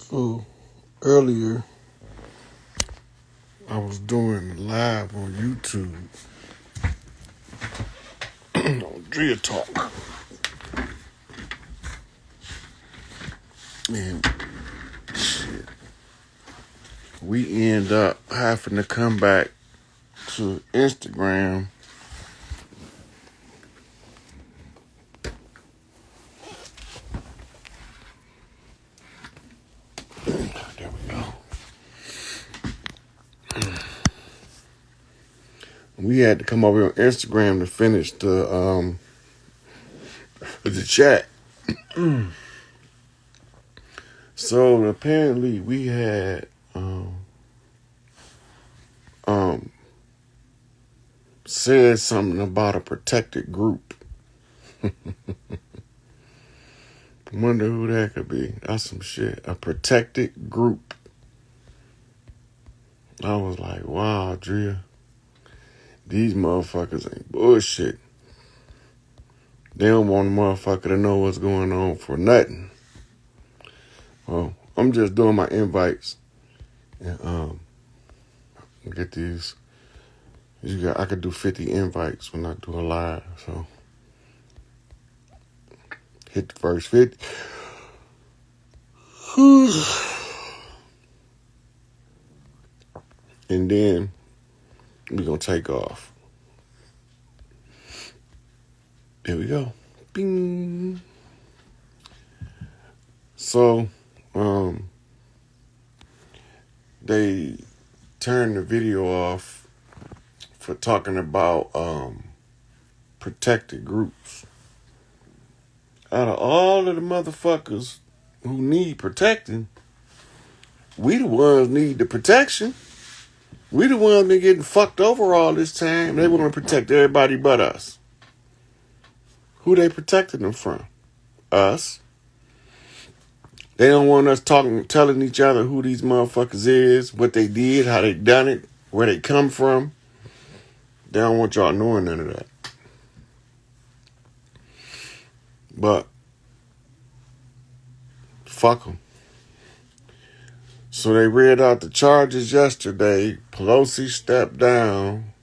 So earlier, I was doing live on YouTube on Drea Talk, and shit, we end up having to come back to Instagram. There we go. We had to come over on Instagram to finish the chat. So apparently we had said something about a protected group. Wonder who that could be. That's some shit. A protected group. I was like, wow, Drea. These motherfuckers ain't bullshit. They don't want a motherfucker to know what's going on for nothing. Well, I'm just doing my invites and get these. I could do 50 invites when I do a live. So hit the first 50. And then we're gonna take off. There we go. Bing. So, they turned the video off for talking about protected groups. Out of all of the motherfuckers who need protecting, we the ones need the protection. We the ones been getting fucked over all this time. They want to protect everybody but us. Who they protecting them from? Us. They don't want us telling each other who these motherfuckers is, what they did, how they done it, where they come from. They don't want y'all knowing none of that. But fuck them. So they read out the charges yesterday. Pelosi stepped down.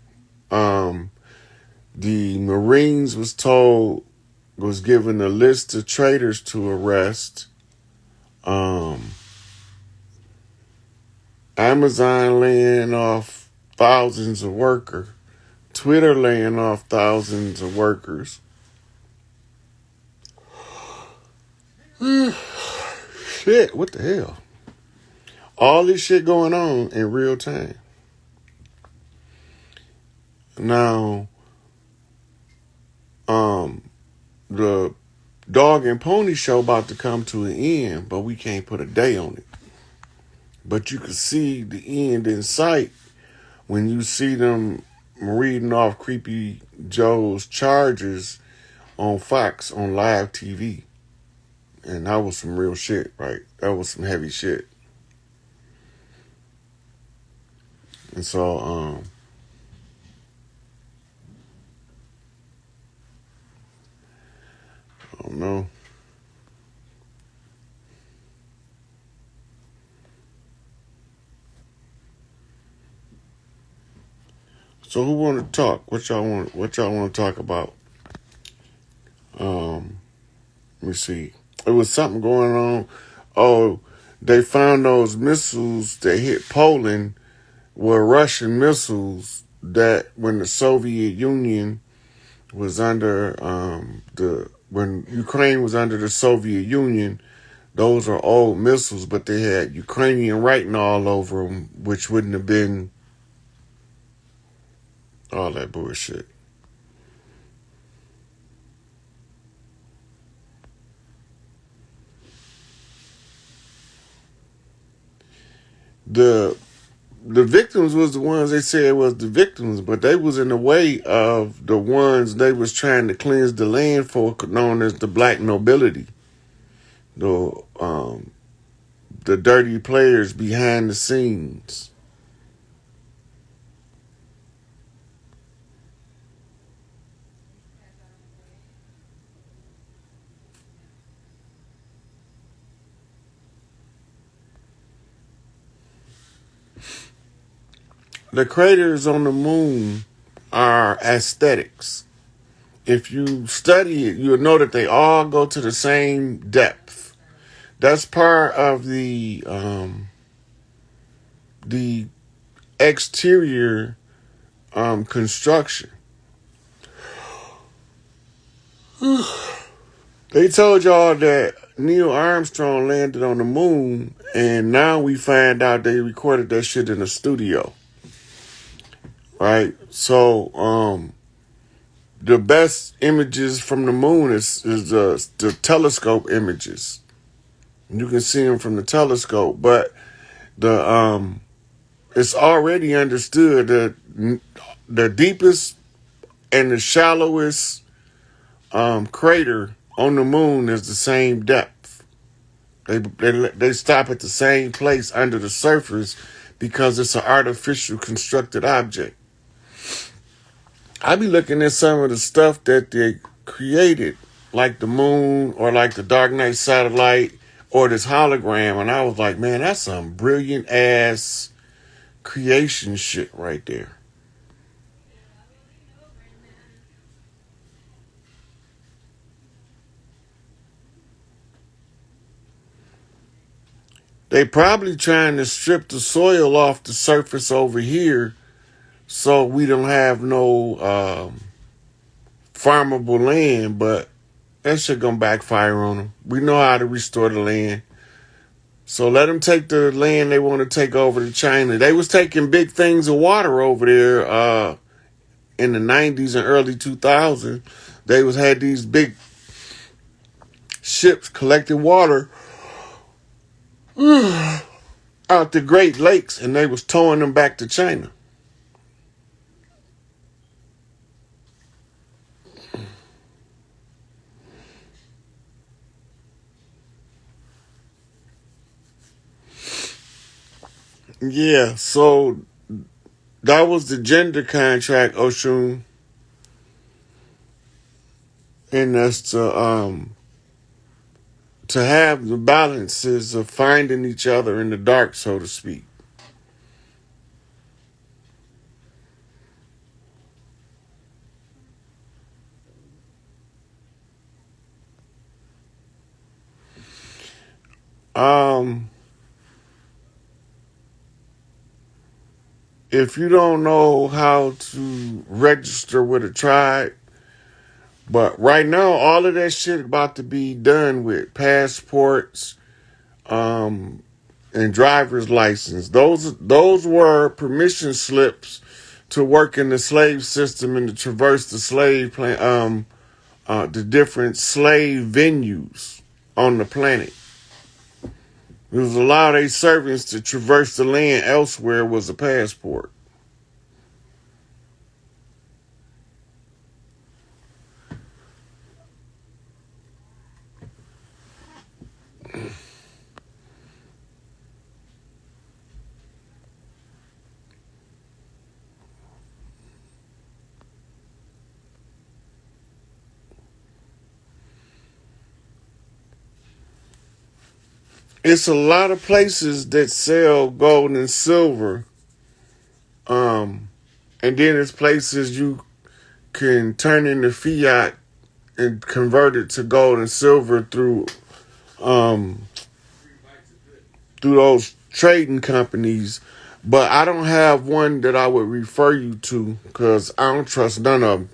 The Marines was given a list of traitors to arrest. Amazon laying off thousands of workers. Twitter laying off thousands of workers. Shit, what the hell? All this shit going on in real time. Now, the Dog and Pony show about to come to an end, but we can't put a day on it. But you can see the end in sight when you see them reading off Creepy Joe's charges on Fox on live TV. And that was some real shit, right? That was some heavy shit. And so, I don't know. So who want to talk? What y'all want to talk about? Let me see. It was something going on. Oh, they found those missiles that hit Poland were Russian missiles that when the Soviet Union was under when Ukraine was under the Soviet Union, those are old missiles, but they had Ukrainian writing all over them, which wouldn't have been all that bullshit. The victims was the ones they said was the victims, but they was in the way of the ones they was trying to cleanse the land for, known as the black nobility. The dirty players behind the scenes. the craters on the moon are aesthetics. If you study it, you'll know that they all go to the same depth. That's part of the exterior construction. They told y'all that Neil Armstrong landed on the moon, and now we find out they recorded that shit in a studio. Right? So, the best images from the moon is the telescope images. You can see them from the telescope, but the it's already understood that the deepest and the shallowest crater on the moon is the same depth. They stop at the same place under the surface because it's an artificial constructed object. I be looking at some of the stuff that they created, like the moon or like the Dark Knight satellite or this hologram, and I was like, man, that's some brilliant ass creation shit right there. They probably trying to strip the soil off the surface over here so we don't have no farmable land, but that shit gonna backfire on them. We know how to restore the land. So let them take the land they want to take over to China. They was taking big things of water over there in the 90s and early 2000s. They had these big ships collecting water out the Great Lakes, and they was towing them back to China. Yeah, so that was the gender contract, Oshun, and that's to have the balances of finding each other in the dark, so to speak. Um, if you don't know how to register with a tribe, but right now all of that shit about to be done with passports, um, and driver's license. Those were permission slips to work in the slave system and to traverse the the different slave venues on the planet. It was allow their servants to traverse the land elsewhere was a passport. It's a lot of places that sell gold and silver. Um, and then there's places you can turn into fiat and convert it to gold and silver um through those trading companies. But I don't have one that I would refer you to because I don't trust none of them.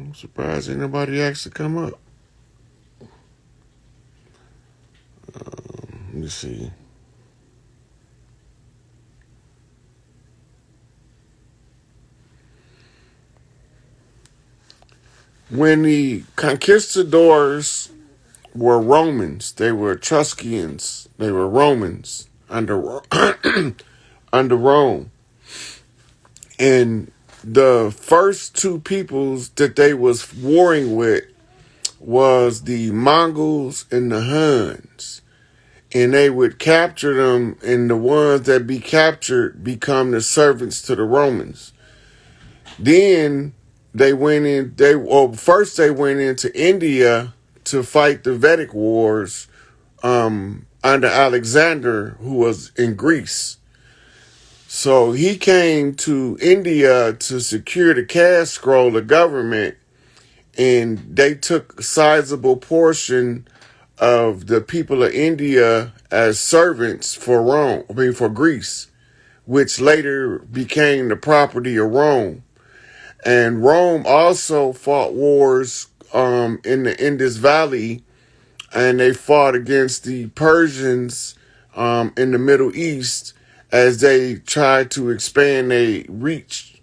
I'm surprised ain't nobody actually come up. Let me see. When the conquistadors were Romans, they were Etruscans, they were Romans under under Rome. And the first two peoples that they was warring with was the Mongols and the Huns. And they would capture them, and the ones that be captured become the servants to the Romans. Then first they went into India to fight the Vedic wars under Alexander, who was in Greece. So he came to India to secure the caste scroll of government, and they took a sizable portion of the people of India as servants for for Greece, which later became the property of Rome. And Rome also fought wars in the Indus Valley, and they fought against the Persians in the Middle East as they tried to expand their reach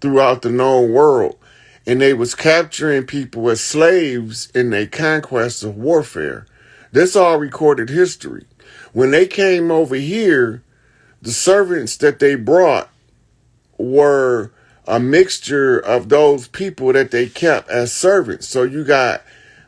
throughout the known world. And they was capturing people as slaves in their conquest of warfare. This all recorded history. When they came over here, the servants that they brought were a mixture of those people that they kept as servants. So you got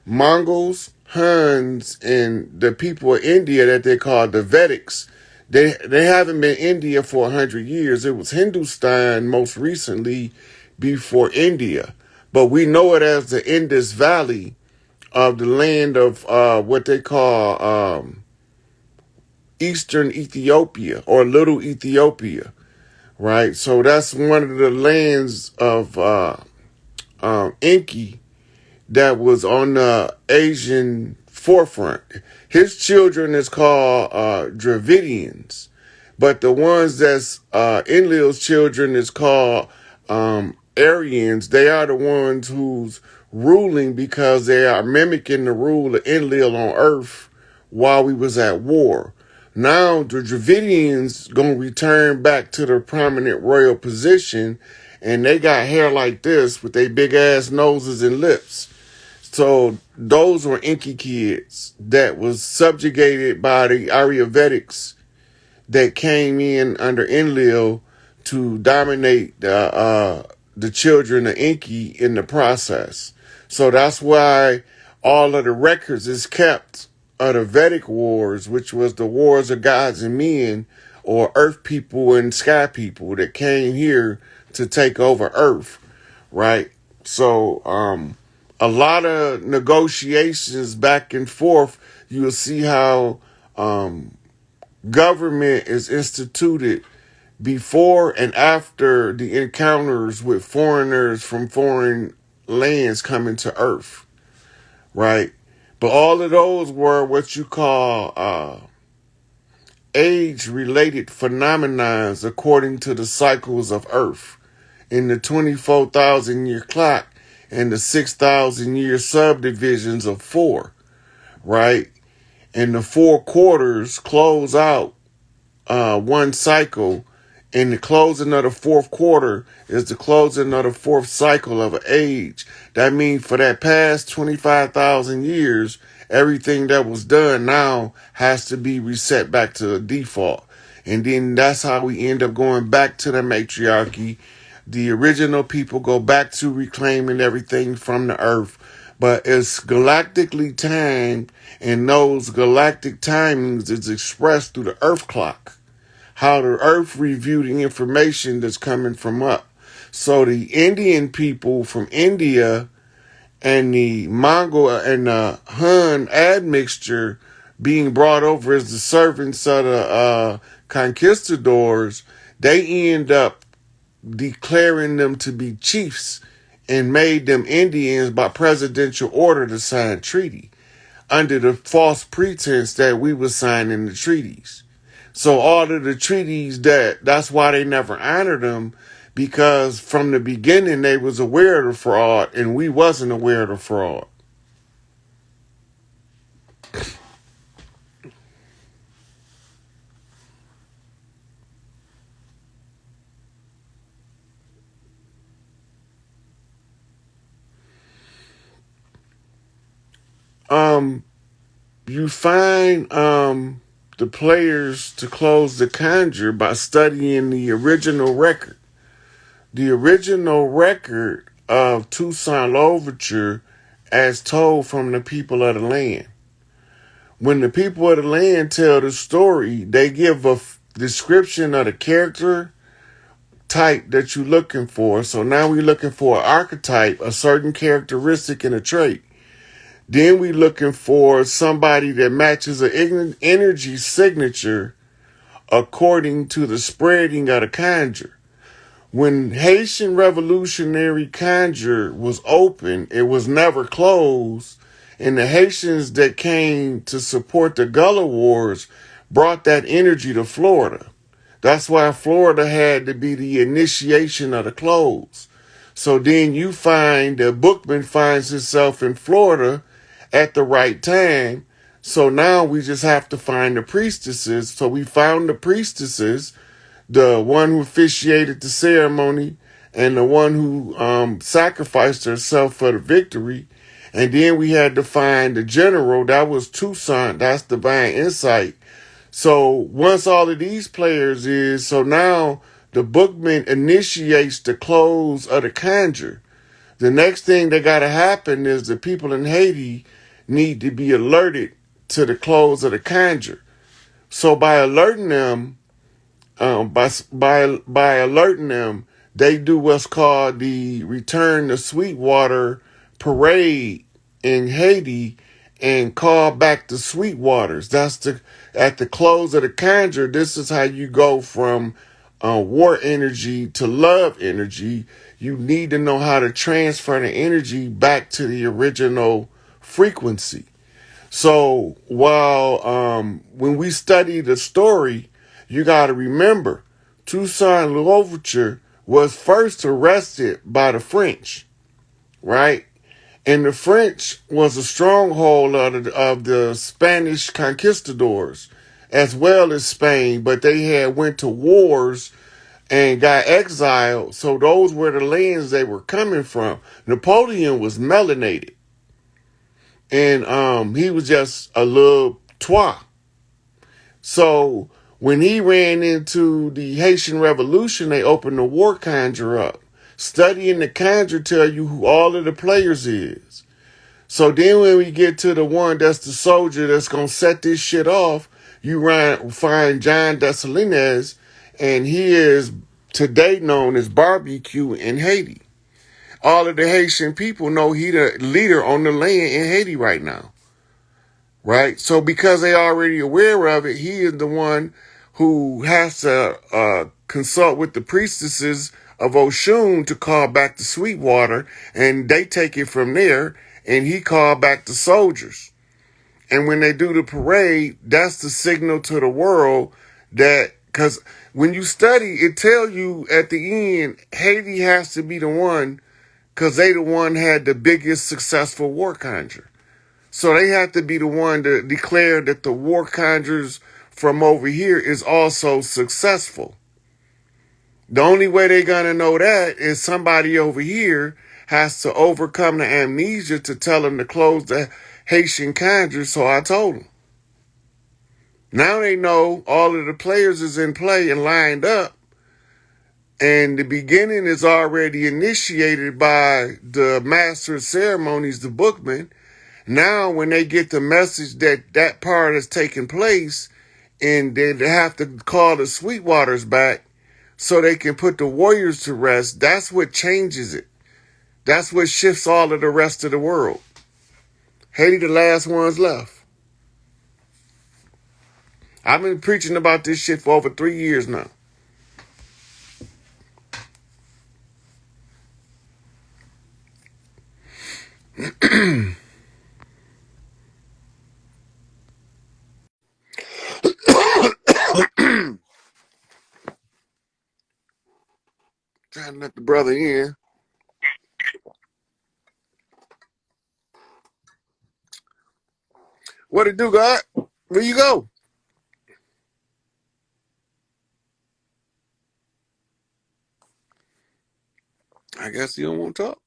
Mongols, Huns, and the people of India that they call the Vedics. They haven't been India for 100 years. It was Hindustan most recently before India. But we know it as the Indus Valley of the land of what they call Eastern Ethiopia or Little Ethiopia, right? So that's one of the lands of Enki that was on the Asian forefront. His children is called Dravidians, but the ones that's Enlil's children is called Aryans. They are the ones who's ruling because they are mimicking the rule of Enlil on Earth while we was at war. Now the Dravidians gonna return back to their prominent royal position, and they got hair like this with their big ass noses and lips. So those were Inky kids that was subjugated by the Ayurvedics that came in under Enlil to dominate the children of Inky in the process. So that's why all of the records is kept of the Vedic wars, which was the wars of gods and men, or earth people and sky people that came here to take over Earth, right? So a lot of negotiations back and forth. You'll see how government is instituted before and after the encounters with foreigners from foreign lands coming to Earth, right? But all of those were what you call age-related phenomena according to the cycles of Earth. In the 24,000-year clock and the 6,000-year subdivisions of 4, right? And the 4 quarters close out one cycle, and the closing of the 4th quarter is the closing of the 4th cycle of an age. That means for that past 25,000 years, everything that was done now has to be reset back to the default. And then that's how we end up going back to the matriarchy. The original people go back to reclaiming everything from the earth. But it's galactically timed, and those galactic timings is expressed through the earth clock. How the earth review the information that's coming from up. So the Indian people from India and the Mongol and the Hun admixture being brought over as the servants of the conquistadors, they end up declaring them to be chiefs and made them Indians by presidential order to sign treaty under the false pretense that we were signing the treaties. So all of the treaties, that's why they never honored them, because from the beginning they was aware of the fraud and we wasn't aware of the fraud. You find the players to close the conjure by studying the original record. The original record of Toussaint Louverture as told from the people of the land. When the people of the land tell the story, they give a description of the character type that you're looking for. So now we're looking for an archetype, a certain characteristic and a trait. Then we're looking for somebody that matches an energy signature according to the spreading of the conjure. When Haitian Revolutionary Conjure was open, it was never closed, and the Haitians that came to support the Gullah Wars brought that energy to Florida. That's why Florida had to be the initiation of the close. So then you find that Bookman finds himself in Florida at the right time. So now we just have to find the priestesses. So we found the priestesses, the one who officiated the ceremony and the one who sacrificed herself for the victory. And then we had to find the general. That was Toussaint. That's divine insight. So once all of these players so now the bookman initiates the close of the conjure. The next thing that got to happen is the people in Haiti need to be alerted to the close of the conjure. So by alerting them, by alerting them, they do what's called the Return to Sweetwater parade in Haiti and call back the Sweetwaters. At the close of the conjure. This is how you go from war energy to love energy. You need to know how to transfer the energy back to the original frequency. So while when we study the story, you got to remember Toussaint Louverture was first arrested by the French, right? And the French was a stronghold of the Spanish conquistadors as well as Spain, but they had went to wars and got exiled. So those were the lands they were coming from. Napoleon was melanated. And he was just a little twat. So when he ran into the Haitian Revolution, they opened the war conjure up. Studying the conjure tell you who all of the players is. So then when we get to the one that's the soldier that's going to set this shit off, you find John Dessalines, and he is today known as Barbecue in Haiti. All of the Haitian people know he the leader on the land in Haiti right now. Right? So because they already aware of it, he is the one who has to consult with the priestesses of Oshun to call back the Sweetwater, and they take it from there, and he called back the soldiers. And when they do the parade, that's the signal to the world that, because when you study, it tell you at the end, Haiti has to be the one, because they the one had the biggest successful war conjure. So they have to be the one to declare that the war conjures from over here is also successful. The only way they're going to know that is somebody over here has to overcome the amnesia to tell them to close the Haitian conjure. So I told them. Now they know all of the players is in play and lined up. And the beginning is already initiated by the master of ceremonies, the bookman. Now, when they get the message that that part has taken place, and they have to call the Sweetwaters back so they can put the warriors to rest, that's what changes it. That's what shifts all of the rest of the world. Haiti, the last ones left. I've been preaching about this shit for over 3 years now. Trying to let the brother in. What it do, God? Where you go? I guess you don't want to talk.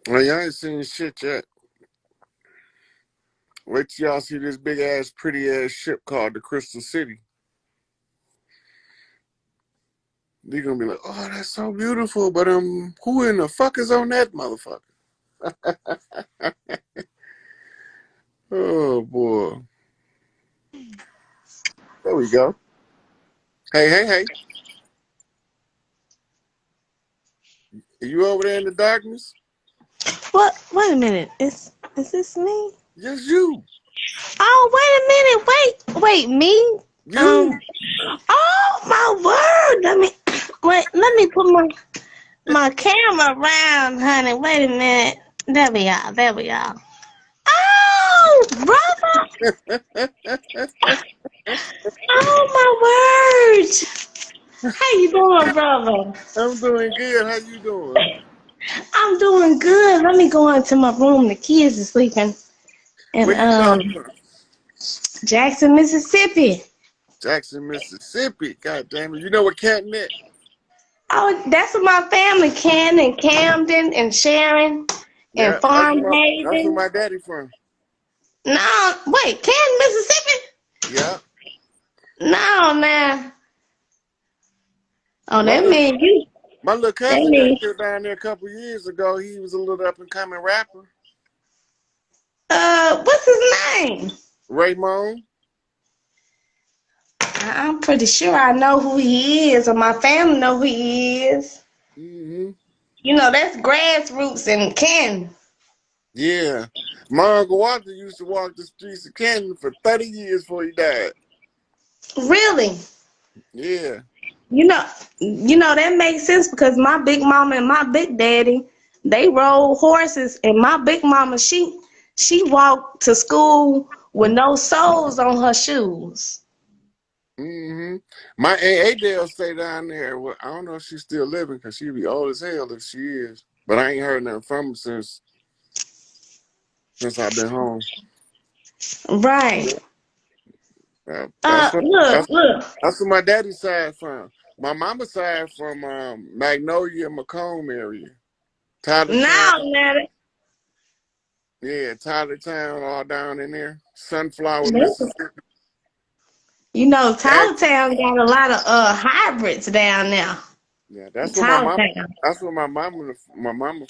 Well, y'all ain't seen shit yet. Wait till y'all see this big ass, pretty ass ship called the Crystal City. They're gonna be like, "Oh, that's so beautiful," but who in the fuck is on that motherfucker? Oh boy, there we go. Hey, hey, hey, are you over there in the darkness? What? Wait a minute. Is this me? Yes, you, Oh, wait a minute. Wait, me? you. Oh my word. Let me wait. Let me put my camera around, honey. Wait a minute. There we are. There we are. Oh, brother. Oh my word. How you doing, brother? I'm doing good. How you doing? I'm doing good. Let me go into my room. The kids are sleeping in Where you calling from? Jackson, Mississippi. Jackson, Mississippi. God damn it. You know what Canton is? Oh, that's where my family, Ken and Camden and Sharon and Yeah, Farm that's where Haven. my daddy from. No, wait, Ken, Mississippi? Yeah. No, man. Oh, My that little mean you. my little That cousin got mean, killed down there a couple years ago. He was a little up and coming rapper. what's his name? Raymond. I'm pretty sure I know who he is, or my family know who he is. Hmm. You know, that's grassroots and Ken. Yeah. My Uncle Walter used to walk the streets of Canton for 30 years before he died. Really? Yeah. You know, that makes sense because my big mama and my big daddy, they rode horses, and my big mama, she walked to school with no soles on her shoes. Hmm. My Aunt Adele stay down there. Well, I don't know if she's still living because she'd be old as hell if she is. But I ain't heard nothing from her since I've been home. Right. Uh, that's what Look, that's look. that's where my daddy's side from. My mama's side from Magnolia, Macomb area. Tyler Town, Now, man, yeah, Tyler Town, all down in there. Sunflower, Mississippi. That, Tylertown got a lot of hybrids down there. yeah, that's where my mama. Tylertown. That's where my mama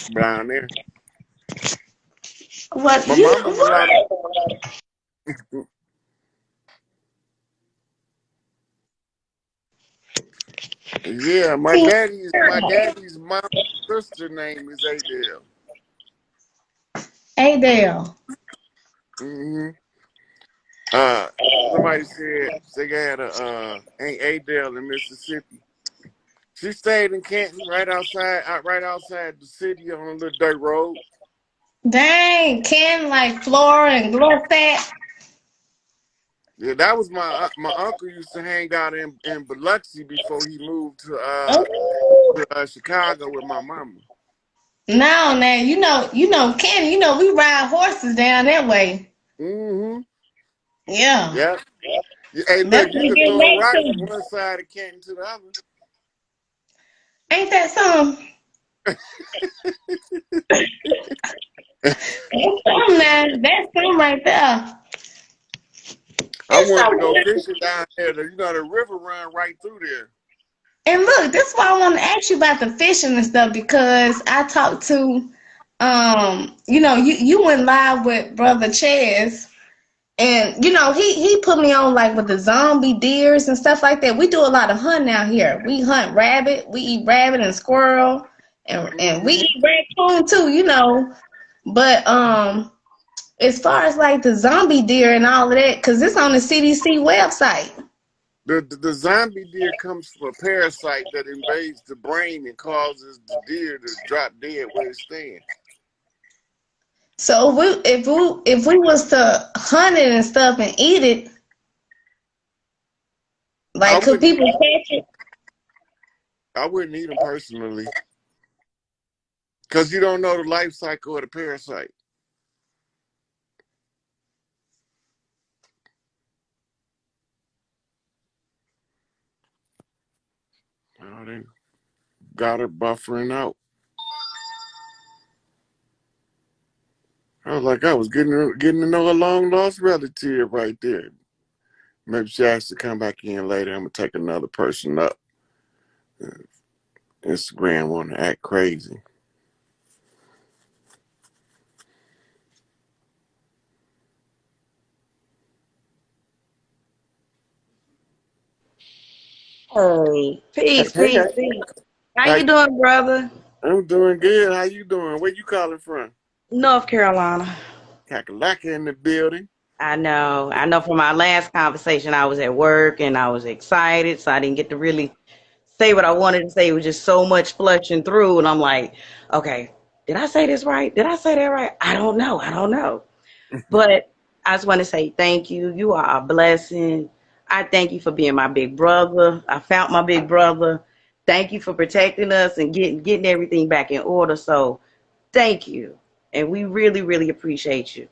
from down there. What My you mama know? and a lot of What? yeah. My daddy's mom's sister name is Adele. Adele. Hmm. Uh, somebody said they had a Aunt Adele in Mississippi. She stayed in Canton, right outside the city on a little dirt road. Dang, Ken like Flora and Glorfat. Yeah, that was my uncle used to hang out in Biloxi before he moved Oh. to Chicago with my mama. No, now Ken. We ride horses down that way. Mm-hmm. Yeah, Yeah. Hey, that's look, what you we could get throw a back rock from to. one side of Canton to the other. Ain't that something? That's something, man. That's something right there. I It's wanted to go so. fishing down there. The river run right through there. And look, this is why I want to ask you about the fishing and stuff because I talked to, you went live with Brother Chaz, and he put me on like with the zombie deers and stuff like that. We do a lot of hunting out here. We hunt rabbit, we eat rabbit and squirrel, and we Mm-hmm. eat raccoon too, But as far as like the zombie deer and all of that, because it's on the CDC website. The zombie deer comes from a parasite that invades the brain and causes the deer to drop dead where it stands. So if we was to hunt it and stuff and eat it, I like could wouldn't people eat. catch it? I wouldn't eat them personally because you don't know the life cycle of the parasite. Oh, they got it buffering out. I was like, I was getting to know a long lost relative right there. Maybe she has to come back in later. I'm gonna take another person up. Instagram want to act crazy. Hey, peace, Hey, peace, peace. How how, you doing, brother? I'm doing good. How you doing? Where you calling from? North Carolina. Kakalaka in the building. I know. I know from our last conversation, I was at work and I was excited, so I didn't get to really say what I wanted to say. It was just so much flushing through, and I'm like, okay, did I say this right? Did I say that right? I don't know. I don't know. But I just want to say thank you. You are a blessing. I thank you for being my big brother. I found my big brother. Thank you for protecting us and getting everything back in order. So thank you. And we really, really appreciate you.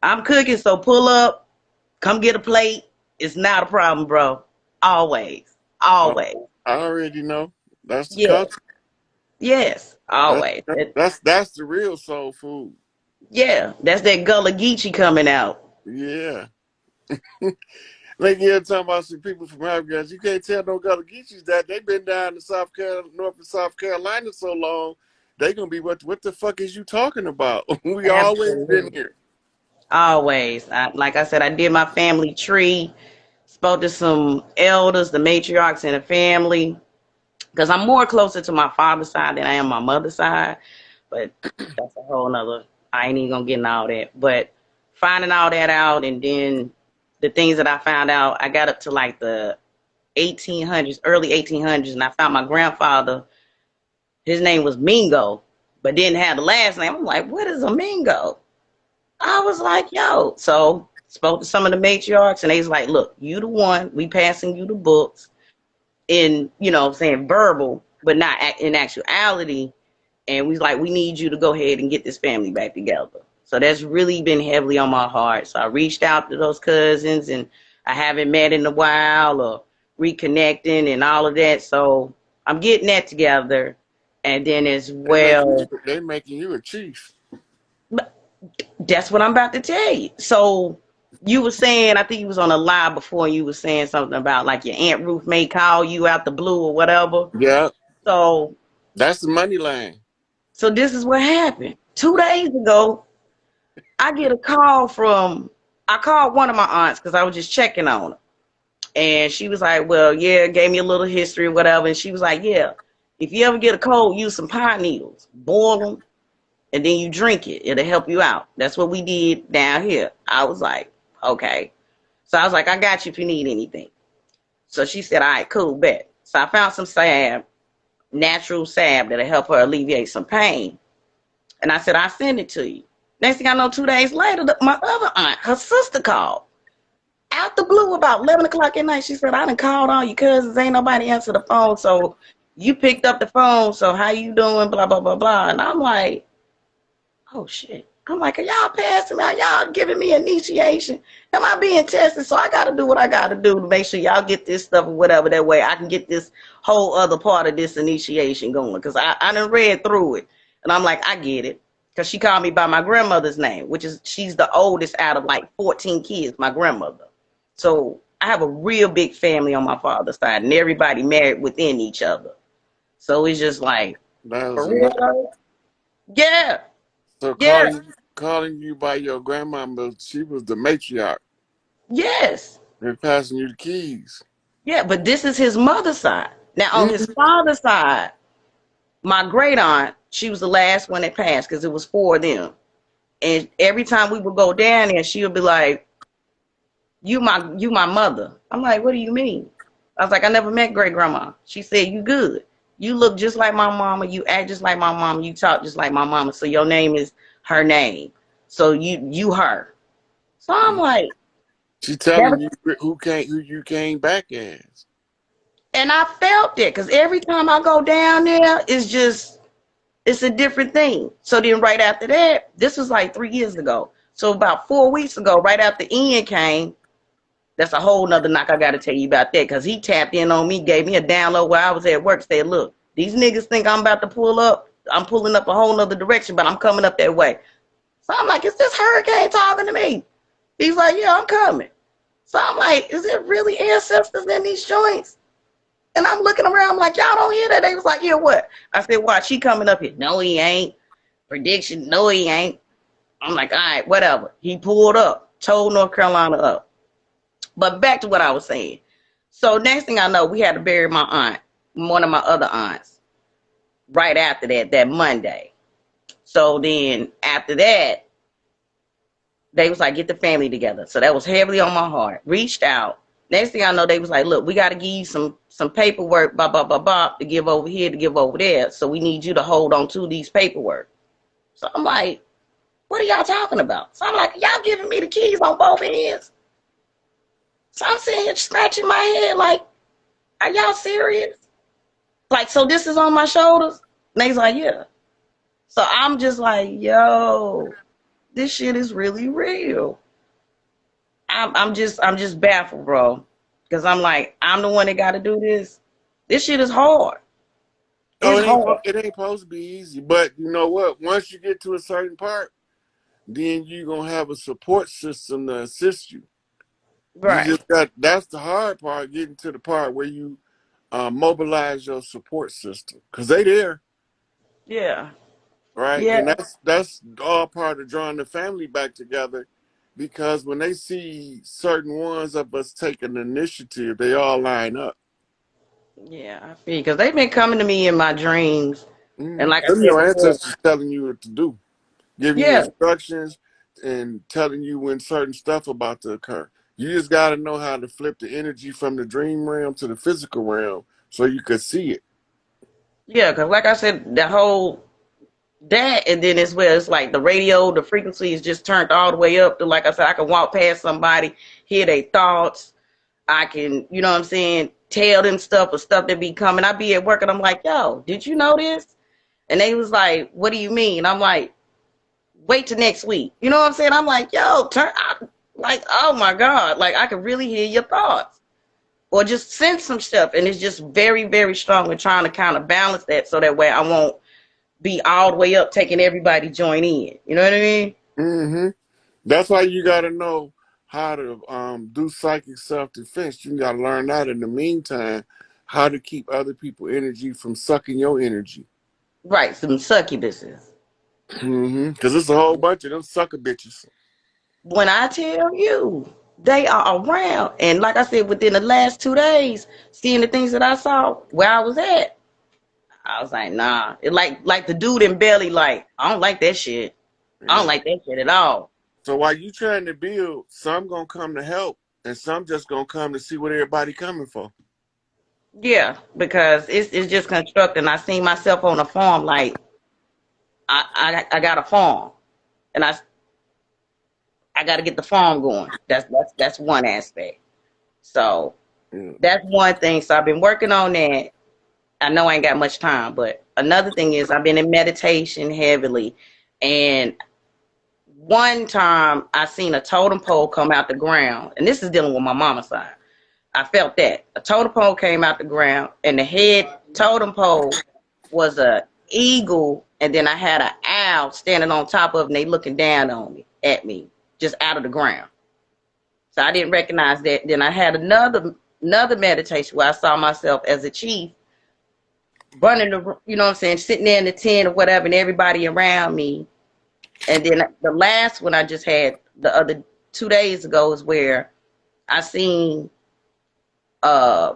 I'm cooking, so pull up, come get a plate. It's not a problem, bro. Always. Uh, Always. I already know. That's the Yeah. culture. Yes. That's Always. that's the real soul food. Yeah. That's that Gullah Geechee coming out. Yeah. Like you're talking about some people from Africa. You can't tell no Gullah Geechees that they've been down to South Carolina, North and South Carolina so long. They gonna be what the fuck is you talking about? We always been Absolutely. here. Always. Like I said, I did my family tree, spoke to some elders, the matriarchs in the family, because I'm more closer to my father's side than I am my mother's side. But that's a whole nother. I ain't even gonna get into all that. But finding all that out, and then the things that I found out, I got up to like the 1800s, early 1800s, and I found my grandfather. His name was Mingo, but didn't have the last name. I'm like, what is a Mingo? I was like, yo. So spoke to some of the matriarchs, and they was like, look, you the one. We passing you the books in, saying verbal, but not in actuality. And we was like, we need you to go ahead and get this family back together. So that's really been heavily on my heart. So I reached out to those cousins, and I haven't met in a while or reconnecting and all of that. So I'm getting that together. And then as well, They making you a chief. that's what I'm about to tell you. So you were saying, I think you was on a live before, and you were saying something about like your Aunt Ruth may call you out the blue or whatever. Yeah, So that's the money line. so this is what happened. 2 days ago, I get a call from, I called one of my aunts because I was just checking on her. And she was like, well, yeah, gave me a little history or whatever. And she was like, yeah, if you ever get a cold, use some pine needles, boil them, and then you drink it. It'll help you out. That's what we did down here. I was like, okay. So I was like, I got you if you need anything. So she said, all right, cool, bet. So I found some salve, natural salve that'll help her alleviate some pain. And I said, I'll send it to you. Next thing I know, 2 days later, my other aunt, her sister called. Out the blue about 11 o'clock at night. She said, I done called all your cousins. Ain't nobody answer the phone. So you picked up the phone. So how you doing? Blah, blah, blah, blah. And I'm like, oh, shit. I'm like, are y'all passing me out? Y'all giving me initiation? Am I being tested? So I got to do what I got to do to make sure y'all get this stuff or whatever. That way I can get this whole other part of this initiation going. Because I done read through it. And I'm like, I get it. Because she called me by my grandmother's name, which is, she's the oldest out of like 14 kids, my grandmother. So I have a real big family on my father's side, and everybody married within each other. So it's just like, That was for a real nice. though? Yeah, So yeah, calling you by your grandmama, she was the matriarch. yes. They're passing you the keys. Yeah, but this is his mother's side. Now on his Mhm. father's side, my great aunt, she was the last one that passed because it was four of them. And every time we would go down there, she would be like, you my mother. I'm like, what do you mean? I was like, I never met great grandma. She said, you good. You look just like my mama. You act just like my mama. You talk just like my mama. So your name is her name. So you her. So I'm like, She that telling was, you who you came back as. and I felt it because every time I go down there, it's a different thing. So then right after that, this was like 3 years ago. So about 4 weeks ago, right after Ian came, that's a whole nother knock I got to tell you about that because he tapped in on me, gave me a download while I was at work, said, look, these niggas think I'm about to pull up. I'm pulling up a whole nother direction, but I'm coming up that way. So I'm like, is this hurricane talking to me? He's like, yeah, I'm coming. So I'm like, is it really ancestors in these joints? And I'm looking around, I'm like, y'all don't hear that? They was like, yeah, what? I said, watch, he coming up here. No, he ain't. Prediction, no, he ain't. I'm like, all right, whatever. He pulled up, told North Carolina up. But back to what I was saying. So next thing I know, we had to bury my aunt, one of my other aunts, right after that, that Monday. So then after that, they was like, get the family together. So that was heavily on my heart. Reached out. Next thing I know, they was like, look, we got to give you some paperwork, blah, blah, blah, blah, to give over here, to give over there. So we need you to hold on to these paperwork. So I'm like, what are y'all talking about? So I'm like, y'all giving me the keys on both ends? So I'm sitting here scratching my head like, are y'all serious? Like, so this is on my shoulders? And they's like, yeah. So I'm just like, yo, this shit is really real. I'm just baffled, bro. Because I'm like, I'm the one that got to do this. This shit is hard. Oh, It's hard. it ain't supposed to be easy, but you know what? Once you get to a certain part, then you're gonna have a support system to assist you. You Right. just got that's the hard part, getting to the part where you mobilize your support system because they there, Yeah. right? Yeah. And that's all part of drawing the family back together. Because when they see certain ones of us taking the initiative, they all line up. Yeah. I feel because they've been coming to me in my dreams, and like I Them said your before, ancestors telling you what to do, giving you yeah, instructions, and telling you when certain stuff about to occur. You just got to know how to flip the energy from the dream realm to the physical realm so you could see it. yeah. Because like I said, the whole that, and then as well, it's like the radio, the frequency is just turned all the way up to, like I said, I can walk past somebody, hear their thoughts. I can, you know what I'm saying, tell them stuff or stuff that be coming. I be at work and I'm like, yo, did you know this? And they was like, what do you mean? I'm like, wait till next week. You know what I'm saying? I'm like, yo, turn out, like, oh my God, like I can really hear your thoughts. Or just send some stuff. And it's just very, very strong with trying to kind of balance that so that way I won't be all the way up taking everybody join in. You know what I mean? hmm That's why you got to know how to do psychic self defense. You got to learn that in the meantime, how to keep other people energy from sucking your energy. Right, some succubuses. Because it's a whole bunch of them sucker bitches. When I tell you, they are around. And like I said, within the last 2 days, seeing the things that I saw where I was at, I was like, nah. It like the dude in Belly, like, I don't like that shit. I don't Yeah. like that shit at all. So while you trying to build, some gonna come to help, and some just gonna come to see what everybody coming for. Yeah, because it's just constructing. I seen myself on a farm, like I got a farm, and I got to get the farm going. That's one aspect. So Yeah. that's one thing. So I've been working on that. I know I ain't got much time, but another thing is I've been in meditation heavily, and one time I seen a totem pole come out the ground, and this is dealing with my mama's side. I felt that a totem pole came out the ground, and the head totem pole was a eagle, and then I had an owl standing on top of, it, and they looking down on me at me, just out of the ground. So I didn't recognize that. Then I had another meditation where I saw myself as a chief running the, you know what I'm saying, sitting there in the tent or whatever, and everybody around me. And then the last one I just had the other 2 days ago is where I seen uh,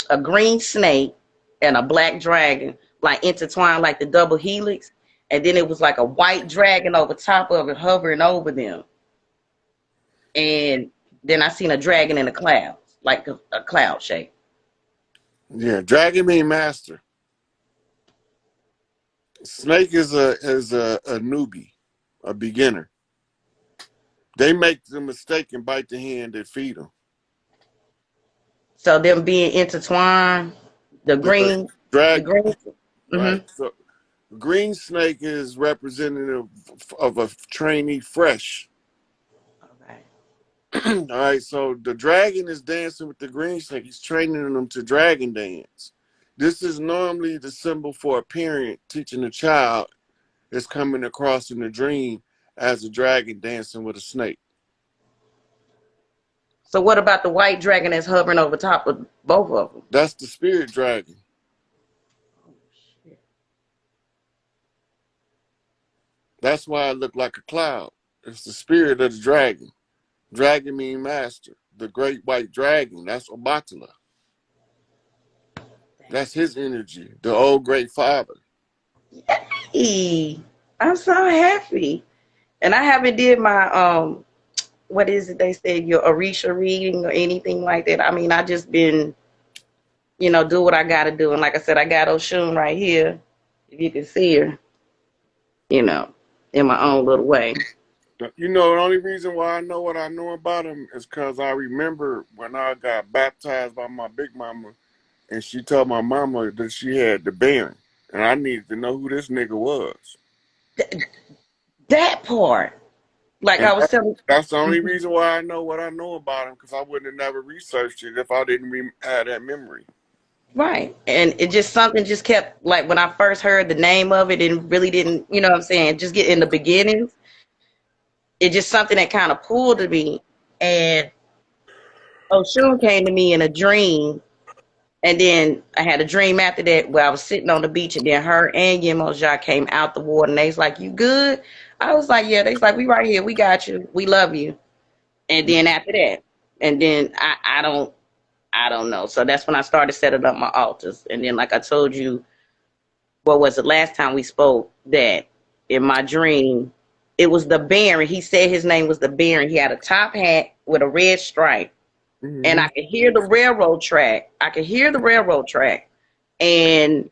a green snake and a black dragon like intertwined like the double helix, and then it was like a white dragon over top of it hovering over them, and then I seen a dragon in the clouds like a cloud shape. Yeah, dragon mean master. Snake is a newbie, a beginner. They make the mistake and bite the hand that feed them. So them being intertwined, the The green, the dragon, green. right? Mm-hmm. So green snake is representative of a trainee fresh. Okay. All right, so the dragon is dancing with the green snake. He's training them to dragon dance. This is normally the symbol for a parent teaching a child that's coming across in a dream as a dragon dancing with a snake. So what about the white dragon that's hovering over top of both of them? That's the spirit dragon. That's why it looked like a cloud. It's the spirit of the dragon. Dragon mean master. The great white dragon. That's Obatala. That's his energy. The old great father. Hey, I'm so happy. And I haven't did my what is it they said, your Orisha reading or anything like that. I mean, I just been, do what I gotta do. And like I said, I got Oshun right here. If you can see her, in my own little way. You know, the only reason why I know what I know about him is because I remember when I got baptized by my big mama, and she told my mama that she had the Baron, and I needed to know who this nigga was. That part. Like And I was telling. that's the only reason why I know what I know about him, because I wouldn't have never researched it if I didn't have that memory. Right. And it just something just kept, like when I first heard the name of it and really didn't, you know what I'm saying, just get in the beginnings, it just something that kind of pulled to me. And Oshun came to me in a dream. And then I had a dream after that where I was sitting on the beach, and then her and Yemoja came out the water, and they was like, "You good?" I was like, "Yeah." They was like, "We right here. We got you. We love you." And then after that, and then I don't know. So that's when I started setting up my altars. And then, like I told you, what was it last time we spoke, that in my dream, it was the Baron. He said his name was the Baron. He had a top hat with a red stripe. And I could hear the railroad track. And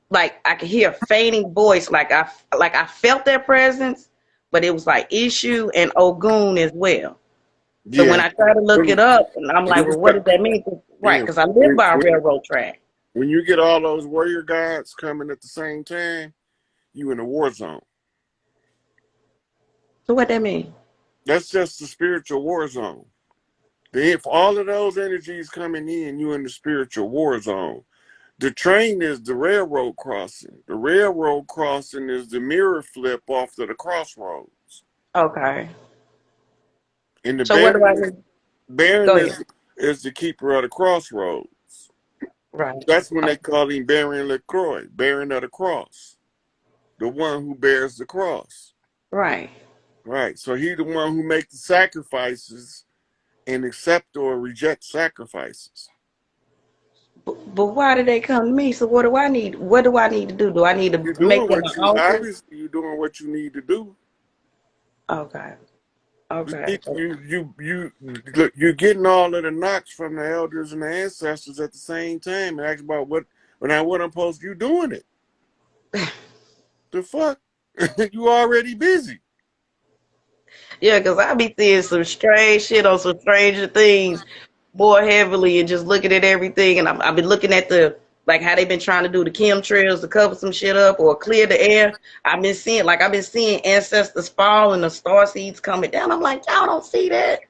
like I could hear a fainting voice, like I felt their presence, but it was like Issue and Ogun as well. So when Yeah. I try to look it up, and I'm like, When you well, what does that mean? Right, yeah, because I live by a railroad track. when you get all those warrior gods coming at the same time, you in a war zone. So what that mean? That's just the spiritual war zone. If all of those energies coming in, you in the spiritual war zone. The train is the railroad crossing. The railroad crossing is the mirror flip off to the crossroads. Okay. And the So what do I need? Baron Go ahead. is the keeper of the crossroads. Right. That's when they call him Baron LaCroix, Baron of the Cross, the one who bears the cross. Right. Right. So he the one who makes the sacrifices and accept or reject sacrifices. But why did they come to me? So what do I need? What do I need to do? Do I need You're to make doing them what an you altar? obviously you're doing what you need to do. Okay. Okay. Look, you're getting all of the knocks from the elders and the ancestors at the same time and ask about what I'm supposed to you doing it. The fuck? You already busy. Yeah, because I be seeing some strange shit on some stranger things more heavily, and just looking at everything. And I've been looking at like how they've been trying to do the chemtrails to cover some shit up or clear the air. I've been seeing ancestors fall and the star seeds coming down. I'm like, y'all don't see that.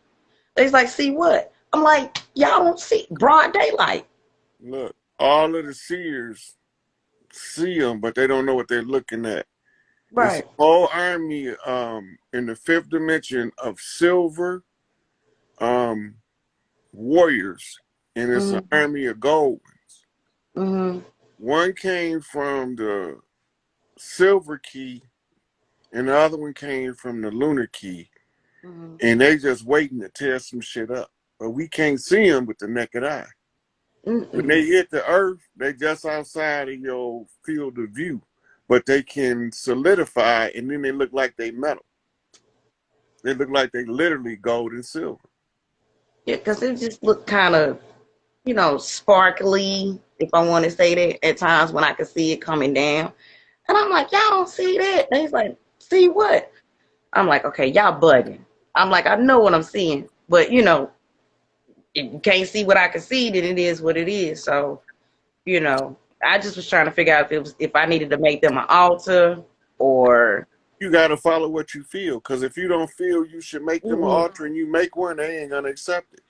They's like, see what? I'm like, y'all don't see broad daylight. Look, all of the seers see them, but they don't know what they're looking at. It's Right. a whole army in the fifth dimension of silver warriors, and it's an Mhm. army of gold. Mhm. One came from the silver key, and the other one came from the lunar key, Mhm. and they just waiting to tear some shit up. But we can't see them with the naked eye. When Mm-mm. they hit the earth, they just outside of your field of view, but they can solidify, and then they look like they metal. They look like they literally gold and silver. Yeah, because it just looked kind of, sparkly, if I want to say that, at times when I could see it coming down. And I'm like, y'all don't see that. And he's like, see what? I'm like, okay, y'all bugging. I'm like, I know what I'm seeing. But, if you can't see what I can see, then it is what it is. So, I just was trying to figure out if I needed to make them an altar or. You got to follow what you feel, because if you don't feel you should make them an Mm-mm. altar and you make one, they ain't going to accept it.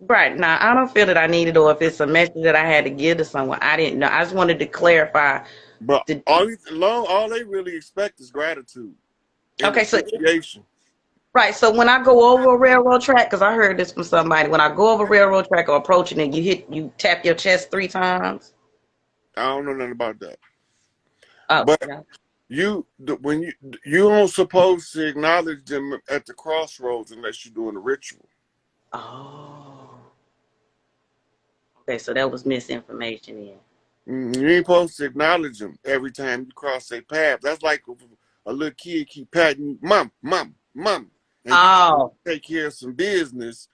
Right. Now, I don't feel that I needed, or if it's a message that I had to give to someone. I didn't know. I just wanted to clarify. But The, all they really expect is gratitude. Okay, so initiation. right. So when I go over a railroad track, because I heard this from somebody, when I go over a railroad track or approaching it, you tap your chest 3 times. I don't know nothing about that. Oh, But yeah. when you don't supposed to acknowledge them at the crossroads unless you're doing a ritual. Oh. Okay, so that was misinformation then. You ain't supposed to acknowledge them every time you cross their path. That's like a little kid keep patting you, mom, mom, mom, and you Oh, take care of some business.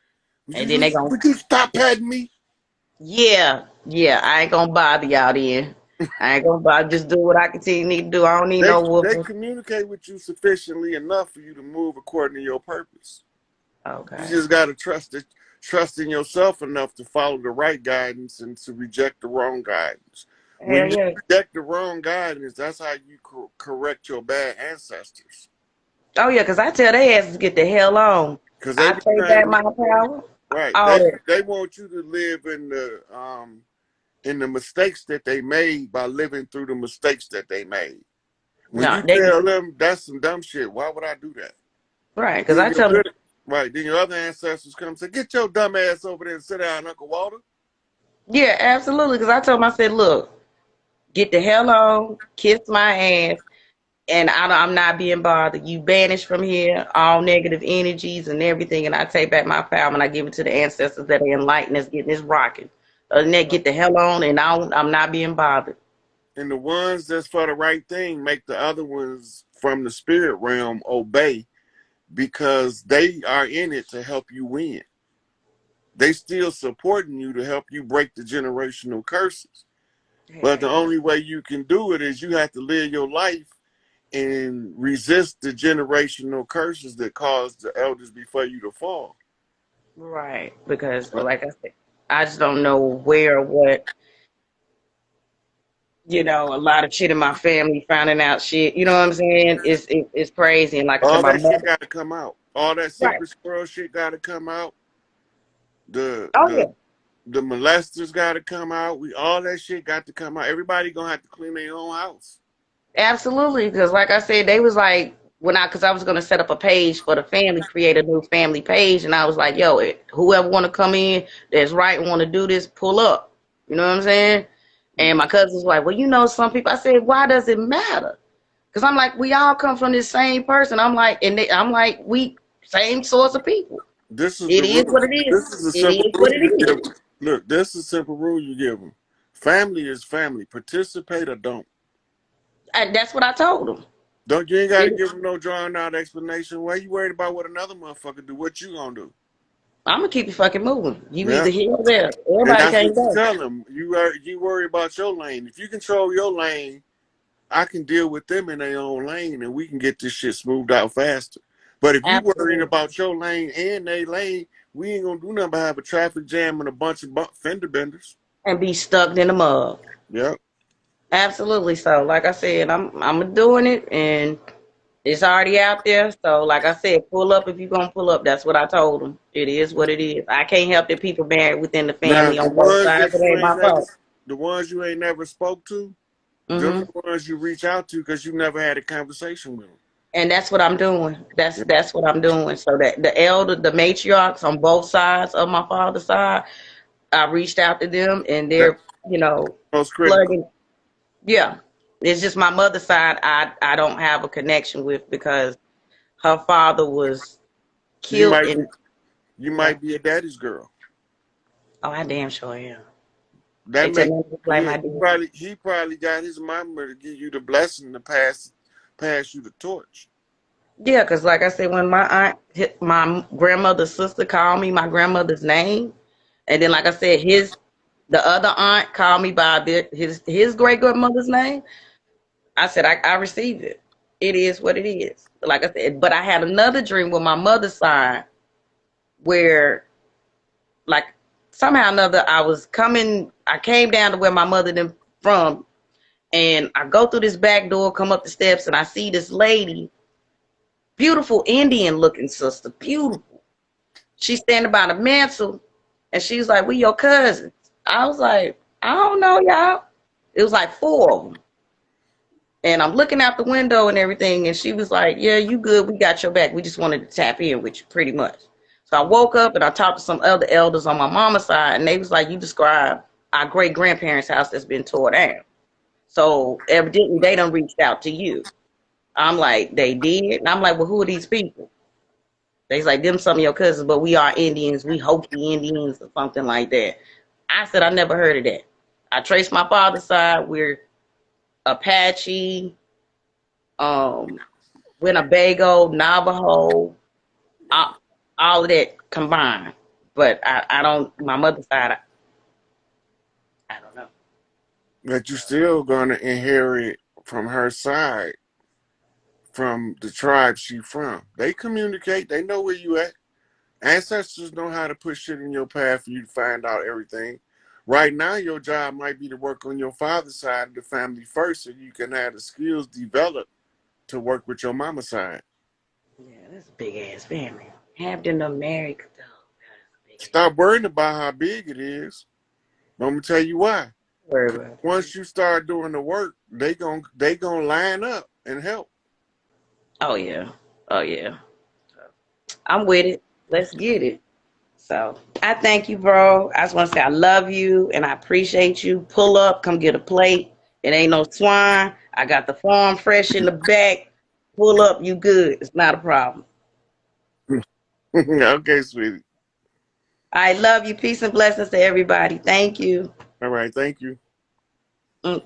and then they gonna, Would you stop patting me? yeah, yeah. I ain't gonna bother y'all then. I ain't gonna bother. Just do what I continue to need to do. I don't need no They whooping. communicate with you sufficiently enough for you to move according to your purpose. You Okay. just gotta trust in yourself enough to follow the right guidance and to reject the wrong guidance. When Hell you yeah. reject the wrong guidance, that's how you correct your bad ancestors. Oh yeah, because I tell they asses to get the hell on. Because they I be take trying back to my power. right. All that. They want you to live in the mistakes that they made by living through the mistakes that they made. When No, you they tell them that's some dumb shit, why would I do that? right. Because Then I your tell them, good right, then your other ancestors come and say, get your dumb ass over there and sit down, Uncle Walter. yeah, absolutely. Because I told them, I said, look, get the hell on, kiss my ass, and I'm not being bothered. You banish from here all negative energies and everything, and I take back my power and I give it to the ancestors that are enlightened us getting this rocking. Other than that, get the hell on, and I'm not being bothered. And the ones that's for the right thing make the other ones from the spirit realm obey because they are in it to help you win. They still supporting you to help you break the generational curses. But Hell the yeah. only way you can do it is you have to live your life and resist the generational curses that caused the elders before you to fall. Right. Because, Right. like I said, I just don't know where or what. A lot of shit in my family finding out shit. You know what I'm saying? It's crazy. And like I said, All my that shit mother. got to come out. All that Right. secret squirrel shit got to come out. The Oh the yeah. the molesters got to come out. We all that shit got to come out. Everybody gonna have to clean their own house. Absolutely. Because like I said, they was like because I was gonna set up a page for the family, create a new family page, and I was like, yo, whoever want to come in that's right and want to do this, pull up. You know what I'm saying? And my cousin was like, well, some people. I said, why does it matter? Because I'm like, we all come from this same person. I'm like, I'm like, we same source of people. This is the It is rule. what it is. This is a It simple is what rule it you give is. them. Look, this is a simple rule you give them. Family is family. Participate or don't. And that's what I told them. Don't you ain't got to give them no drawn out explanation. Why you worried about what another motherfucker do? What you gonna do? I'm gonna keep it fucking moving. You Yeah, either here or there. and Everybody that's can't what you go. tell them. You worry about your lane. If you control your lane, I can deal with them in their own lane, and we can get this shit smoothed out faster. But if you worrying Absolutely. about your lane and their lane, we ain't gonna do nothing but have a traffic jam and a bunch of fender benders. And be stuck in the mud. Yep. Absolutely. So, like I said, I'm doing it, and it's already out there. So, like I said, pull up if you're gonna pull up. That's what I told them. It is what it is. I can't help that people married within the Now family on both sides. It ain't my fault. the ones you ain't never spoke to, them Hmm. the ones you reach out to because you never had a conversation with them. And that's what I'm doing. That's Yeah. that's what I'm doing. So that the matriarchs on both sides of my father's side, I reached out to them, and That's they're most critical. plugging. Yeah, it's just my mother's side. I don't have a connection with because her father was You killed might be in. you Yeah. might be a daddy's girl. Oh, I damn sure am. They That tell make me to blame yeah, my dad. he probably got his mama to give you the blessing to pass you the torch. Yeah, because like I said, when my grandmother's sister called me my grandmother's name, and then like I said, the other aunt called me by his great grandmother's name. I said I received it. It is what it is. Like I said, but I had another dream with my mother's side where like somehow or another I came down to where my mother them from, and I go through this back door, come up the steps, and I see this lady, beautiful Indian looking sister, beautiful. She's standing by the mantle, and she's like, we your cousins. I was like, I don't know, y'all. It was like four of them. And I'm looking out the window and everything, and she was like, "Yeah, you good? We got your back. We just wanted to tap in with you, pretty much." So I woke up and I talked to some other elders on my mama's side, and they was like, "You described our great grandparents' house that's been tore down. So evidently they done reached out to you." I'm like, "They did?" And I'm like, "Well, who are these people?" They's like, "Them some of your cousins, but we are Indians. We Hopi Indians or something like that." I said, "I never heard of that." I traced my father's side. We're Apache, um, Winnebago, Navajo, all, all of that combined. But I don't, my mother's side, I don't know. But you still gonna inherit from her side, from the tribe she from. They communicate. They know where you at. Ancestors know how to put shit in your path for you to find out everything. Right now, your job might be to work on your father's side of the family first, so you can have the skills developed to work with your mama's side. Yeah, that's a big ass family. Have them married though. That's a big ass. Stop worrying about how big it is. I'm gonna tell you why. Worry about it. Once you start doing the work, they gonna line up and help. Oh yeah. Oh yeah. I'm with it. Let's get it. So I thank you, bro. I just want to say I love you and I appreciate you. Pull up, come get a plate. It ain't no swine. I got the farm fresh in the back. Pull up, you good. It's not a problem. Okay, sweetie. I love you. Peace and blessings to everybody. Thank you. All right, thank you. Mm.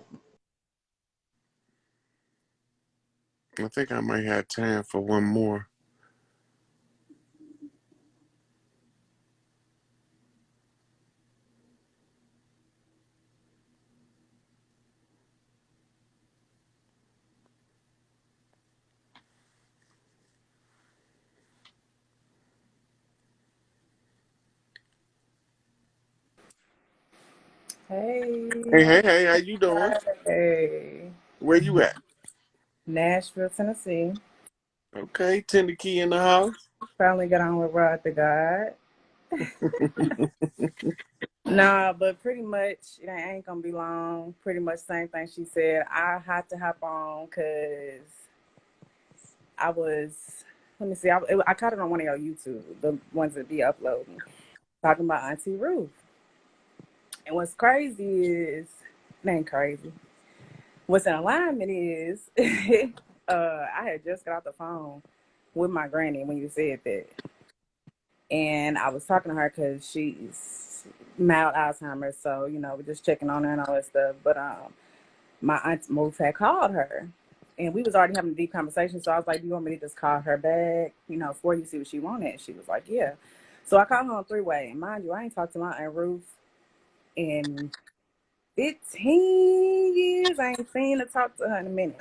I think I might have time for one more. Hey, Hey, hey, happy hey, how you doing? Friday. Where you at? Nashville, Tennessee. Okay, Tender Key in the house. Finally got on with Rod the God. Nah, but pretty much it ain't gonna be long. Pretty much same thing she said. I had to hop on because I was, let me see, I caught it on one of your YouTube, the ones that be uploading, talking about Auntie Ruth. And what's crazy is, it ain't crazy. What's in alignment is, I had just got off the phone with my granny when you said that. And I was talking to her because she's mild Alzheimer's, so we're just checking on her and all that stuff. But my aunt Ruth had called her, and we was already having a deep conversation. So I was like, "Do you want me to just call her back, for you, see what she wanted?" And she was like, "Yeah." So I called her on three-way, and mind you, I ain't talked to my Aunt Ruth in 15 years. I ain't seen her, talk to her in a minute.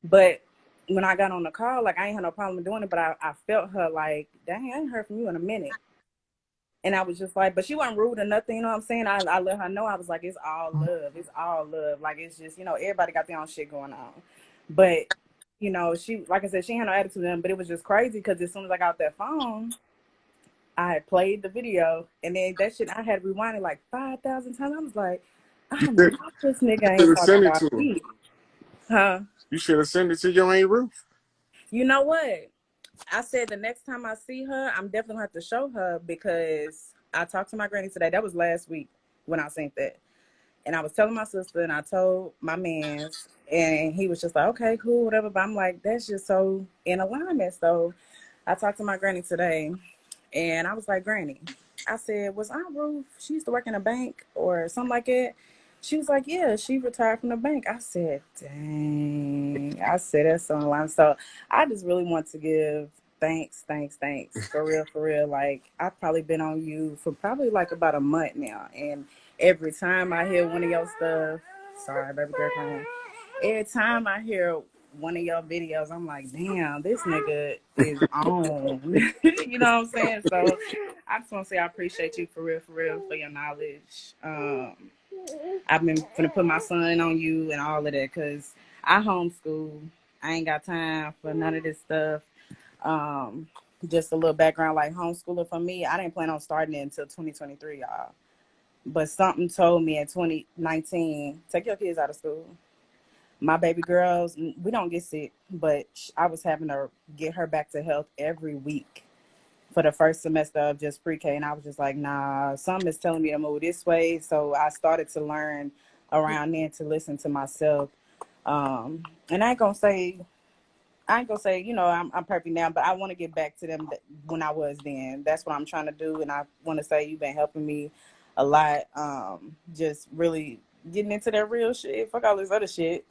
But when I got on the call, like I ain't had no problem doing it, but I felt her like, "Dang, I ain't heard from you in a minute." And I was just like, but she wasn't rude or nothing, you know what I'm saying? I let her know. I was like, it's all love. It's all love. Like, it's just, everybody got their own shit going on. But, she, like I said, she had no attitude in, but it was just crazy because as soon as I got that phone, I had played the video, and then that shit, I had rewinded like 5,000 times. I was like, You I know should, this nigga should ain't have talking sent it about to her. me. Huh? You should have sent it to your Aunt Ruth. You know what? I said the next time I see her, I'm definitely gonna have to show her because I talked to my granny today. That was last week when I sent that. And I was telling my sister and I told my mans and he was just like, okay, cool, whatever. But I'm like, that's just so in alignment. So I talked to my granny today and I was like, Granny, I said, was Aunt Ruth, she used to work in a bank or something like that? She was like, yeah, she retired from the bank. I said, dang. I said, that's so in line. So I just really want to give thanks. For real, for real. Like, I've probably been on you for probably like about a month now. And every time I hear one of your stuff, sorry, baby girl crying. Every time I hear one of your videos, I'm like, damn, this nigga is on. You know what I'm saying? So I just want to say I appreciate you for real, for your knowledge. I've been gonna put my son on you and all of that because I homeschool. I ain't got time for none of this stuff. Um, just a little background, like homeschooling for me, I didn't plan on starting it until 2023, y'all. But something told me in 2019, take your kids out of school. My baby girls, we don't get sick, but I was having to get her back to health every week for the first semester of just pre-K, and I was just like, nah, something is telling me to move this way. So I started to learn around then to listen to myself. And I ain't gonna say, I'm perfect now, but I want to get back to them when I was then. That's what I'm trying to do, and I want to say you've been helping me a lot. Just really getting into that real shit. Fuck all this other shit.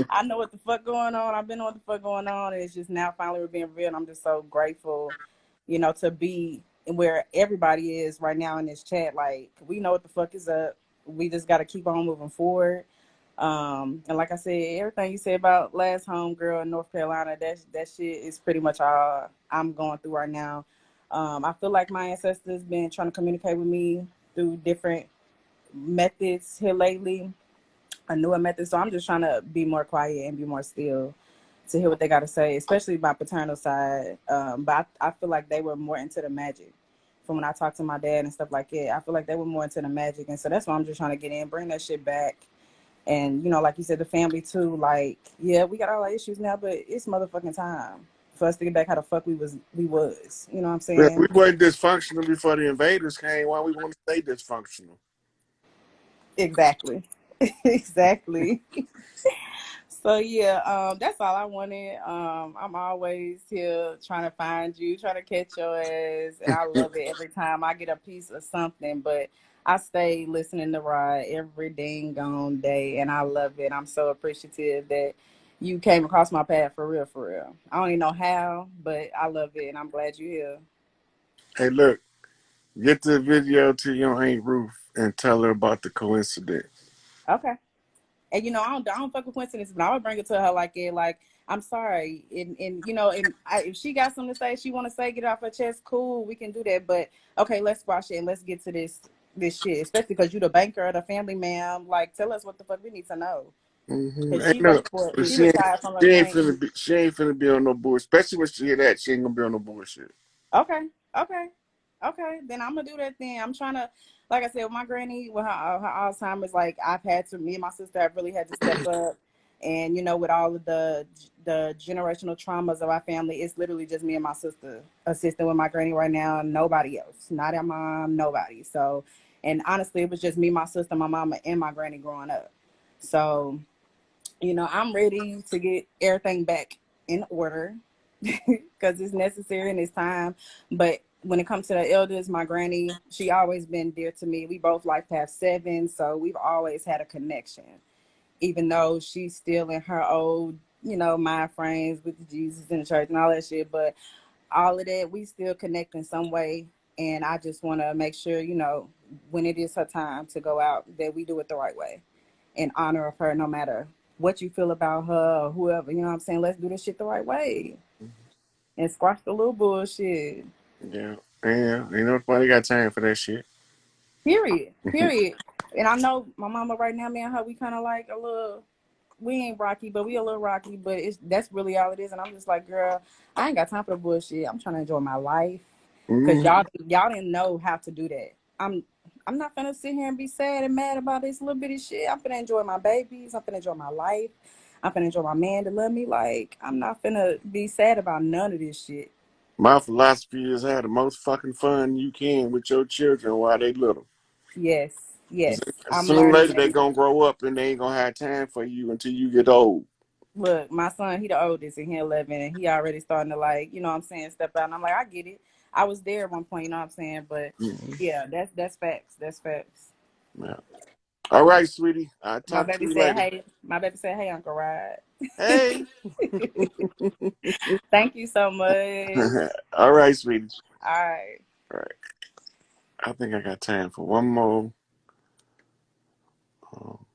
I know what the fuck going on. I've been knowing what the fuck going on, and it's just now finally being real. And I'm just so grateful, to be where everybody is right now in this chat. Like, we know what the fuck is up. We just got to keep on moving forward. And like I said, everything you said about last homegirl in North Carolina, that shit is pretty much all I'm going through right now. I feel like my ancestors been trying to communicate with me through different methods here lately, a newer method. So I'm just trying to be more quiet and be more still to hear what they got to say, especially my paternal side. But I feel like they were more into the magic. From when I talked to my dad and stuff like that, I feel like they were more into the magic. And so that's why I'm just trying to get in, bring that shit back. And, like you said, the family too, like, yeah, we got all our issues now, but it's motherfucking time for us to get back how the fuck we was. You know what I'm Yeah, we saying? weren't dysfunctional before the invaders came. Why we want to stay dysfunctional? Exactly. Exactly. So yeah, that's all I wanted. I'm always here trying to find you, trying to catch your ass, and I love it every time I get a piece of something. But I stay listening to Rod every dang gone day, and I love it. I'm so appreciative that you came across my path for real, for real. I don't even know how, but I love it, and I'm glad you're here. Hey, look, get the video to your Aunt Ruth and tell her about the coincidence. Okay. And I don't fuck with coincidence, but I would bring it to her like it, like, I'm sorry, and if she got something to say, she want to say, get it off her chest, cool, we can do that. But okay, let's squash it and let's get to this shit, especially because you the banker of the family, ma'am. Like, tell us what the fuck we need to know, because Hey, she look, worked for it. but She retired from a bank. she ain't finna be on no bullshit. Especially when she hear that, she ain't gonna be on no bullshit. Okay, okay, okay. Then I'm gonna do that. Then I'm trying to, like I said, with my granny with her Alzheimer's, like, me and my sister have really had to step up, and with all of the generational traumas of our family, it's literally just me and my sister assisting with my granny right now. Nobody else, not our mom, nobody. So, and honestly, it was just me, my sister, my mama, and my granny growing up. So, I'm ready to get everything back in order because it's necessary and it's time. But when it comes to the elders, my granny, she always been dear to me. We both life path 7, so we've always had a connection. Even though she's still in her old, mind frames with Jesus in the church and all that shit, but all of that, we still connect in some way. And I just want to make sure, when it is her time to go out, that we do it the right way in honor of her, no matter what you feel about her or whoever. You know what I'm saying? Let's do this shit the right way and squash the little bullshit. Yeah, yeah. Ain't nobody got time for that shit. Period. Period. And I know my mama right now, me and her, we kind of like a little. We ain't rocky, but we a little rocky. But that's really all it is. And I'm just like, girl, I ain't got time for the bullshit. I'm trying to enjoy my life. Cause Mm-hmm. y'all didn't know how to do that. I'm not gonna sit here and be sad and mad about this little bitty shit. I'm gonna enjoy my babies. I'm gonna enjoy my life. I'm gonna enjoy my man to love me. Like, I'm not gonna be sad about none of this shit. My philosophy is have the most fucking fun you can with your children while they little. Yes, yes. I'm Sooner or learning later they that. gonna grow up and they ain't gonna have time for you until you get old. Look, my son, he the oldest and he 11 and he already starting to, like, what I'm saying, step out. And I'm like, I get it. I was there at one point, you know what I'm saying? But Mm-hmm. yeah, that's facts. That's facts. Yeah. All right, sweetie. I'll My talk to baby you said, later. hey, Uncle Rod. Hey. Thank you so much. All right, sweetie. All right. All right. I think I got time for one more. Um,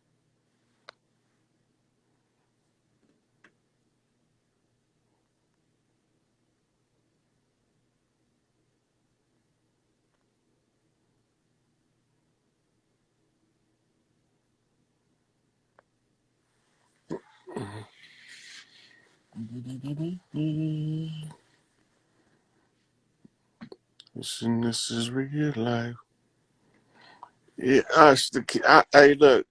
this is real life. Yeah, hey, look.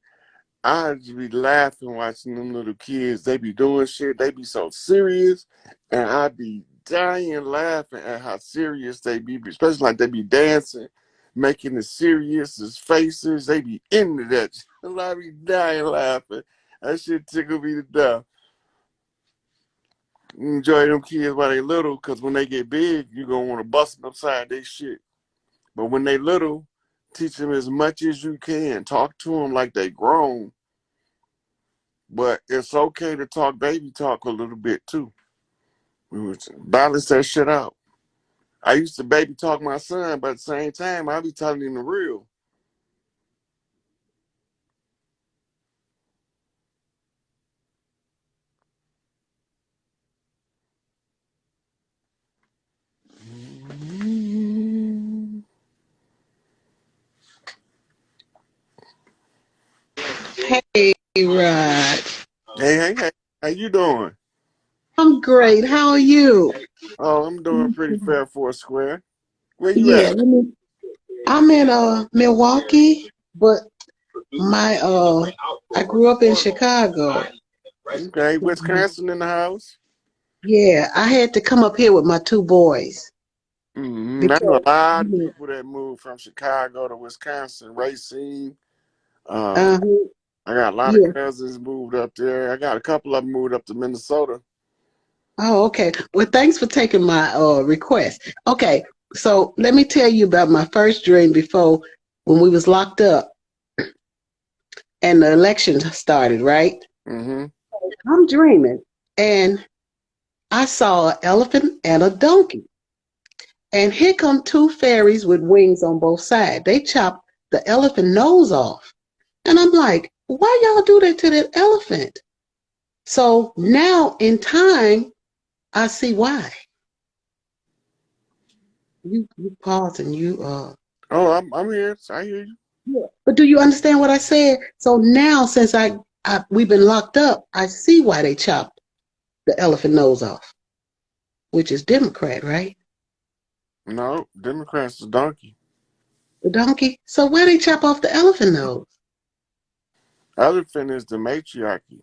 I just be laughing watching them little kids. They be doing shit. They be so serious, and I be dying laughing at how serious they be. Especially like they be dancing, making the serious faces. They be into that. And I be dying laughing. That shit tickle me to death. Enjoy them kids while they little, cause when they get big, you gonna want to bust them upside their shit. But when they little, teach them as much as you can. Talk to them like they grown. But it's okay to talk baby talk a little bit too. We would balance that shit out. I used to baby talk my son, but at the same time, I be telling him the real. Hey, Rod. Hey, how you doing? I'm great. How are you? Oh, I'm doing pretty fair for a square. Where you Yeah, at? I'm in Milwaukee, but my I grew up in Chicago. Okay, Wisconsin in the house. Yeah, I had to come up here with my two boys I know a because lot of people that moved from Chicago to Wisconsin, Racine. uh, I got a lot of yeah. cousins moved up there. I got a couple of them moved up to Minnesota. Oh, okay. Well, thanks for taking my request. Okay, so let me tell you about my first dream before when we was locked up and the election started, right? Mm-hmm. I'm dreaming and I saw an elephant and a donkey. And here come two fairies with wings on both sides. They chop the elephant nose off. And I'm like, why y'all do that to that elephant? So now in time, I see why. You pause and you Oh, I'm here. I hear you. yeah. But do you understand what I said? So now since we've been locked up, I see why they chopped the elephant nose off, which is Democrat, right? No, Democrats is donkey. The donkey. So why they chop off the elephant nose? Elephant is the matriarchy.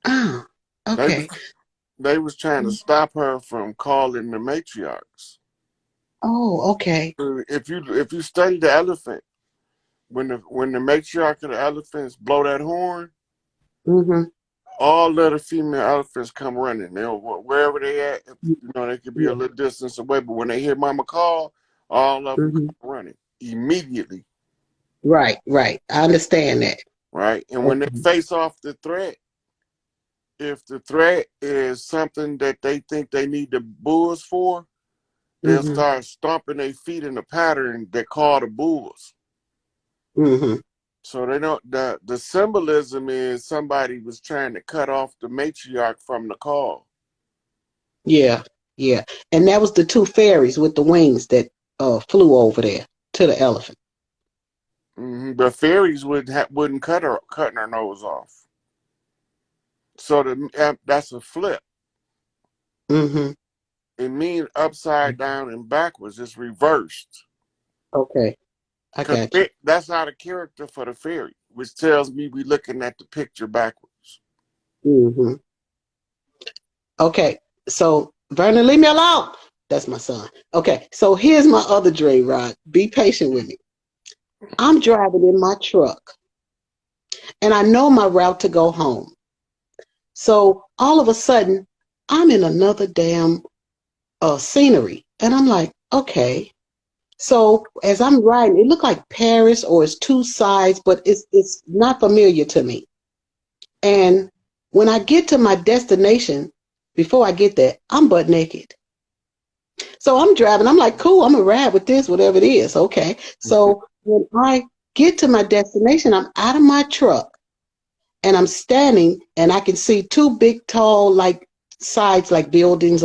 Ah, They was okay. they was trying to stop her from calling the matriarchs. Oh, okay. So if you study the elephant, when the matriarch of the elephants blow that horn, Mm-hmm. all of the female elephants come running. They wherever they at, they could be a Yeah. little distance away, but when they hear Mama call, all of them Mm-hmm. come running immediately, Right, right. I understand that. right? And when they Okay. face off the threat, if the threat is something that they think they need the bulls for, they'll Mm-hmm. start stomping their feet in a pattern that call the bulls. Mm-hmm. So they don't. The symbolism is somebody was trying to cut off the matriarch from the call. Yeah, yeah. And that was the two fairies with the wings that flew over there to the elephant. But fairies wouldn't cutting her nose off. So that's a flip. Mm-hmm. It means upside down and backwards. It's reversed. Okay, I Cause got you. that's not a character for the fairy, which tells me we're looking at the picture backwards. Mm-hmm. Okay, so Vernon, leave me alone. That's my son. Okay, so here's my other dream, Rod. Be patient with me. I'm driving in my truck, and I know my route to go home. So all of a sudden, I'm in another damn scenery, and I'm like, okay. So as I'm riding, it looked like Paris or it's two sides, but it's not familiar to me. And when I get to my destination, before I get there, I'm butt naked. So I'm driving. I'm like, cool, I'm gonna ride with this, whatever it is. Okay. So when I get to my destination, I'm out of my truck and I'm standing and I can see two big, tall, like sides, like buildings